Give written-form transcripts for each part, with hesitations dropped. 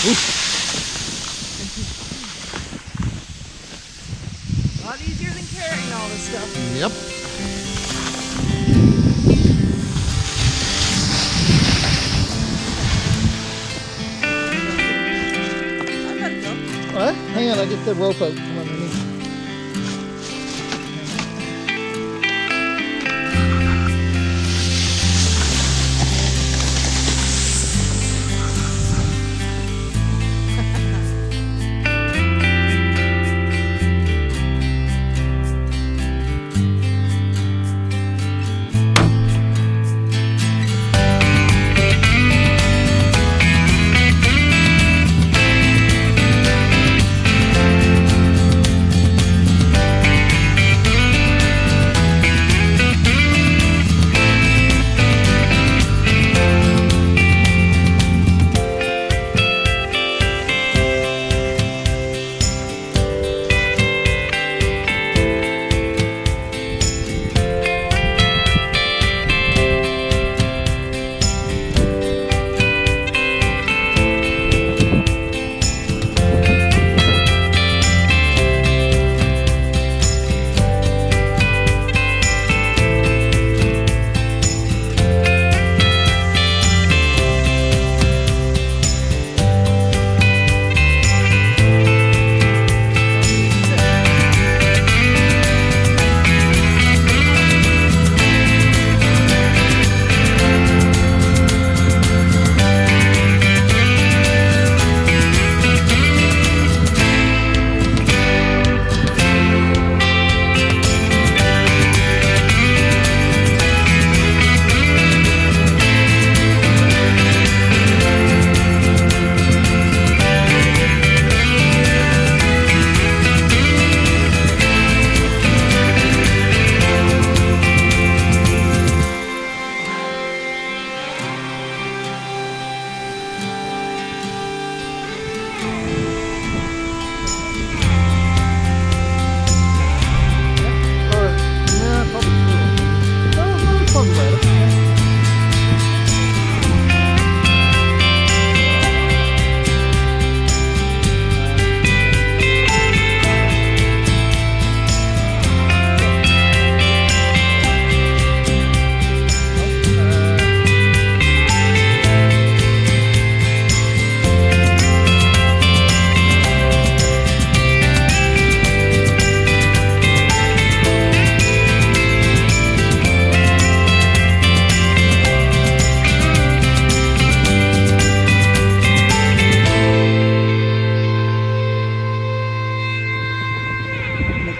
A lot easier than carrying all this stuff. Yep. I gotta go. What? Hang on, I'll get the rope out from underneath.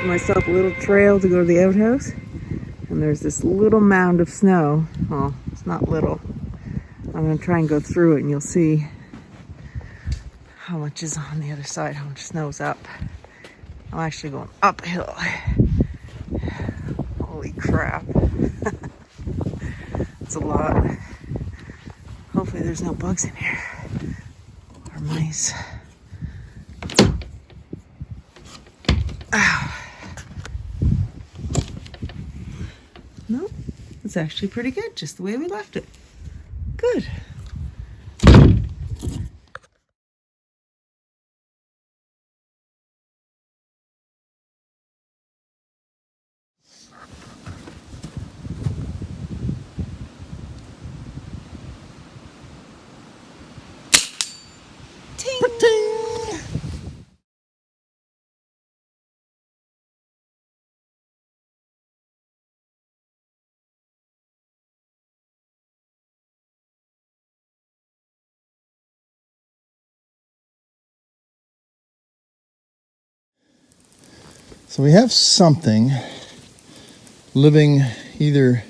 Myself a little trail to go to the outhouse, and there's this little mound of snow. Well, it's not little. I'm going to try and go through it, and you'll see how much is on the other side, how much snow's up. I'm actually going uphill. Holy crap. It's a lot. Hopefully there's no bugs in here or mice. Ow. No, it's actually pretty good, just the way we left it. Good. Ting. Ting. So we have something living either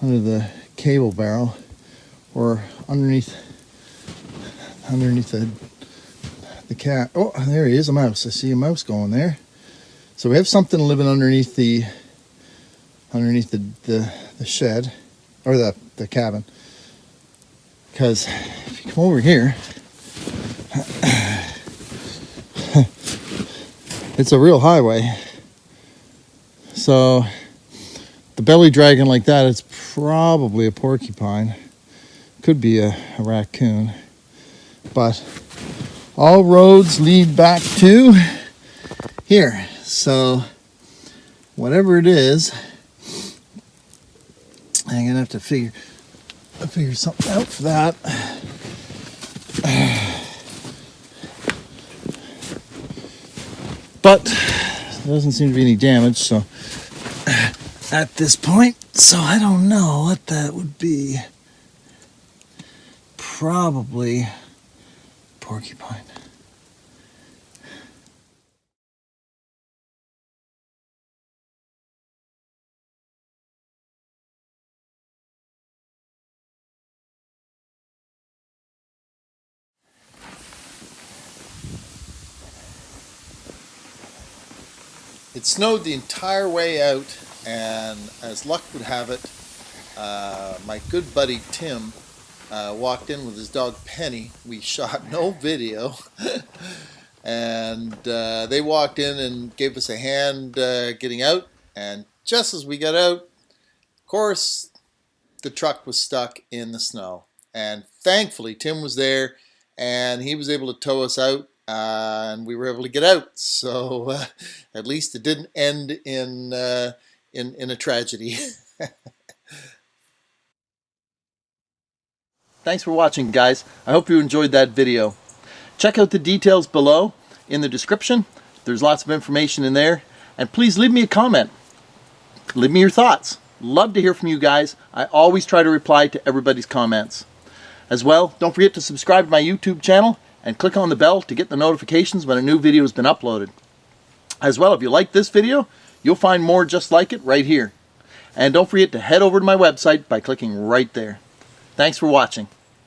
under the cable barrel or underneath the cat. Oh, there he is, a mouse. I see a mouse going there. So we have something living underneath the shed or the cabin. Because if you come over here, it's a real highway. So the belly dragging like that, it's probably a porcupine. Could be a raccoon. But all roads lead back to here. So whatever it is, I'm gonna have to figure something out for that. But there doesn't seem to be any damage, so at this point, so I don't know what that would be. Probably porcupine. It snowed the entire way out, and as luck would have it, my good buddy Tim walked in with his dog Penny. We shot no video, and they walked in and gave us a hand getting out, and just as we got out, of course, the truck was stuck in the snow. And thankfully, Tim was there, and he was able to tow us out, and we were able to get out. So at least it didn't end in a tragedy. Thanks for watching, guys. I hope you enjoyed that video. Check out the details below in the description. There's lots of information in there. And please leave me a comment. Leave me your thoughts. Love to hear from you guys. I always try to reply to everybody's comments. As well, don't forget to subscribe to my YouTube channel and click on the bell to get the notifications when a new video has been uploaded. As well, if you like this video, you'll find more just like it right here. And don't forget to head over to my website by clicking right there. Thanks for watching.